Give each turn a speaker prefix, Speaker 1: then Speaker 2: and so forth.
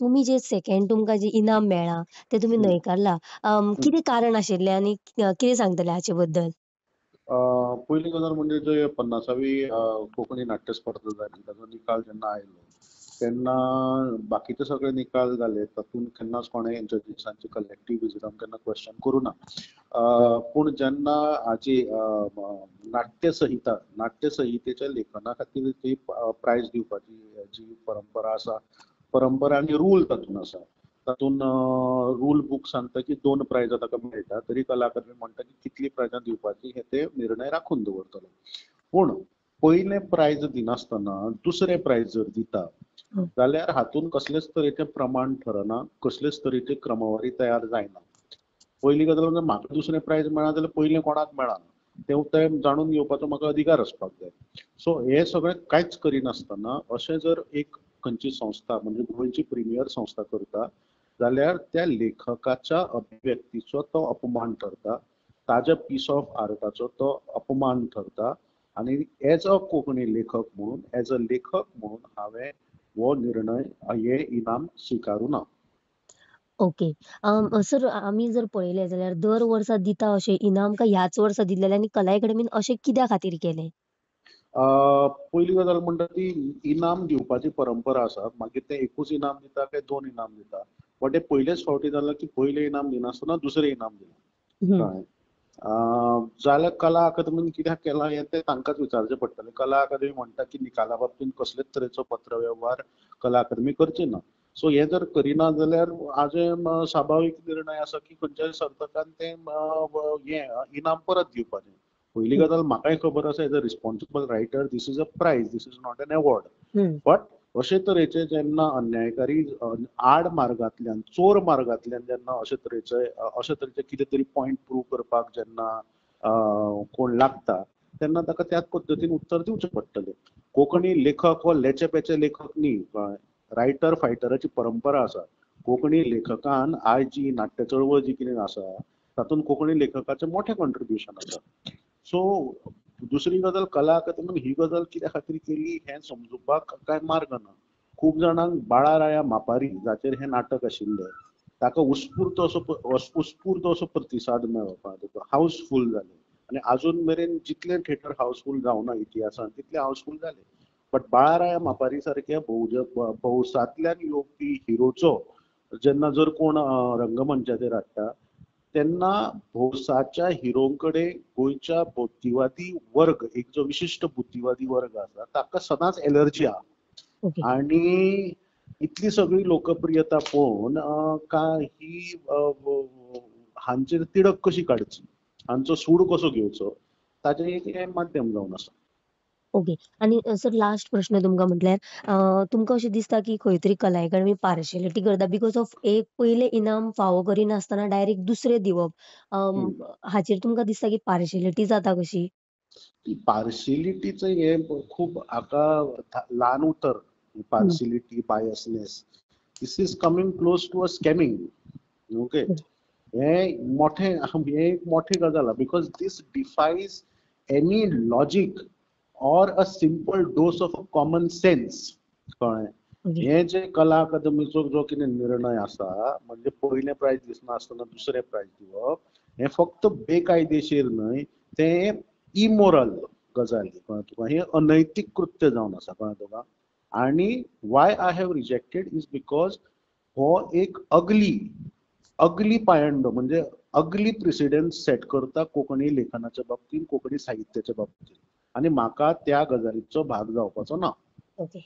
Speaker 1: तुम्ही जे सेकंड तुमकां जे इनाम मेळ्ळा ते तुमी
Speaker 2: हं,
Speaker 1: न्हयकारला.
Speaker 2: हं.
Speaker 1: कितें कारण आशिल्लें आनी कितें सांगतले हाचे बद्दल?
Speaker 2: पहिली गजाल म्हणजे जे 50वी कोंकणी नाट्य स्पर्धा जाली ताचो निकाल जेन्ना आयलो तेन्ना बाकीचे सगळे निकाल जाले तातूंत केन्नाच कोणें जजीसांची कलेक्टीव विजडम केन्ना क्वेश्चन करूं ना. पूण जेन्ना हाची नाट्य संहितेच्या लेखना खातीर ती प्रायज दिवपाची जी परंपरा आसा, परंपरा आनी रूल तातूंत आसा. तातूंत रूल बूक सांगता की 2 प्रायजां ताका मेळटा, तरी कला अकादमी म्हणटा की कितलीं प्रायजां दिवपाची हे ते निर्णय राखून दवरतलो. पूण पयलें प्रायज दिनासतना दुसरें प्रायज जर दिता
Speaker 1: हं.
Speaker 2: जाल्यार हातूंत कसलेच तरेचें प्रमाण ठरना, कसलेच तरेची क्रमवारी तयार जायना. पयली गजाल म्हणजे म्हाका दुसरें प्रायज मेळ्ळा जाल्यार पयलें कोणाक मेळना तें जाणून घेवपाचो म्हाका अधिकार आसपाक जाय. सो हे सगळें कांयच करिनासतना अशें जर एक खंयची संस्था म्हणजे गोंयची प्रिमियर संस्था करता जाल्यार त्या लेखकाच्या अभिव्यक्तीचो तो अपमान ठरता, ताज्या पीस ऑफ आर्टाचो तो अपमान ठरता. आनी एज अ कोंकणी लेखक म्हणून एज अ लेखक म्हणून हांवें हो निर्णय हे इनाम स्विकारूं ना.
Speaker 1: ओके. सर आमी जर पळयलें जाल्यार दर वर्सा दिता अशें इनाम काय ह्याच वर्सा दिलेलें आनी कला अकादमीन अशें कित्या खातीर केलें?
Speaker 2: पयली गजाल म्हणटा ती इनाम दिवपाची परंपरा आसा. मागीर ते एकूच इनाम दिता काय 2 इनाम दिता. बट हे पयलेच फावटी जालां की पयलें इनाम दिनासतना दुसरें इनाम दिलां.
Speaker 1: हं.
Speaker 2: कळ्ळें. जाल्यार कला अकादमीन कित्याक केलां हें तें तांकांच विचारचें पडटलें. कला अकादमी म्हणटा की निकाला बाबतींत कसलेच तरेचो पत्रव्यवहार कला अकादमी करची ना. सो हें जर करिना जाल्यार हाजें स्वाभावीक निर्णय आसा की खंयच्याय सर्तकान तें इनाम परत दिवपाचें. पयली
Speaker 1: हं.
Speaker 2: गजाल म्हाकाय खबर आसा as a responsible writer this is a prize, this is not an award.
Speaker 1: हं.
Speaker 2: बट अशे तरेचे जेन्ना अन्यायकारी आड मार्गांतल्यान चोर मार्गांतल्यान जेन्ना अशे तरेचे कितें तरी पॉयंट प्रूव करपाक जेन्ना कोण लागता तेन्ना ताका त्याच पद्दतीन उत्तर दिवचें पडटलें. कोंकणी लेखक हो लेचेपेचे लेखक न्ही. रायटर फायटराची परंपरा आसा. कोंकणी लेखकान आयज जी नाट्य चळवळ जी कितें आसा तातूंत कोंकणी लेखकाचें मोठें कॉन्ट्रिब्युशन आसा. सो दुसरी गजाल कला अकादमीन ही गजाल कित्या खातीर केली हें समजुपाक कांय मार्ग ना. खूब जाणांक बाळाराया मापारी जाचेर हें नाटक आशिल्लें ताका उत्स्फूर्त असो प्रतिसाद मेळ्ळो. कळ्ळें तुका. हावसफूल जालें आनी आजून मेरेन जितले थिएटर हावसफूल जावना इतिहासान तितले हावसफूल जाले. बट बाळाराया मापारी सारक्या भौसांतल्यान येवपी हिरोचो जेन्ना जर कोण रंगमंचाचेर हाडटा तेन्ना भौसाच्या हिरो कडेन गोंयच्या बुद्धिवादी वर्ग एक जो विशिश्ट बुद्धिवादी वर्ग आसा ताका सदांच एलर्जी आहा.
Speaker 1: ओके.
Speaker 2: आनी इतली सगळी लोकप्रियता पळोवन ही हांचेर तिडक कशी काडची, हांचो सूड कसो घेवचो ताचें एक हें माध्यम जावन आसा.
Speaker 1: ओके. आनी सर लास्ट प्रश्न तुमकां म्हटल्यार तुमकां अशें दिसता की खंय तरी कला अकादमी पार्शियलिटी करता बिकॉज ऑफ एक पयलें इनाम फावो करिनासतना डायरेक्ट दुसरें दिवप.
Speaker 2: हं.
Speaker 1: हाचेर तुमकां दिसता की पार्शियलिटी जाता कशी?
Speaker 2: पार्शियलिटीचं हे खूप हाका ल्हान उतर.
Speaker 1: हं.
Speaker 2: Partiality, biasness. This is coming close to a scamming. Okay.
Speaker 1: हं.
Speaker 2: हे एक मोठी गजाल आहा because this defies any logic or a simple dose of a common sense. कळ्ळें.
Speaker 1: ओके.
Speaker 2: हे जे कला अकादमीचो जो कितें निर्णय आसा म्हणजे पयलें प्रायज दिसनासतना दुसरें प्रायज दिवप हें फक्त बेकायदेशीर न्हय तें इमोरल गजाली. कळ्ळें तुका. हें अनैतीक कृत्य जावन आसा. कळ्ळें तुका. आनी Y I have rejected is because हो एक अगली पायंडो म्हणजे अगली प्रिसिडन्स सेट करता कोंकणी लेखनाच्या बाबतींत, कोंकणी साहित्याच्या बाबतींत. आनी म्हाका त्या गजालीचो भाग जावपाचो ना.
Speaker 1: ओके.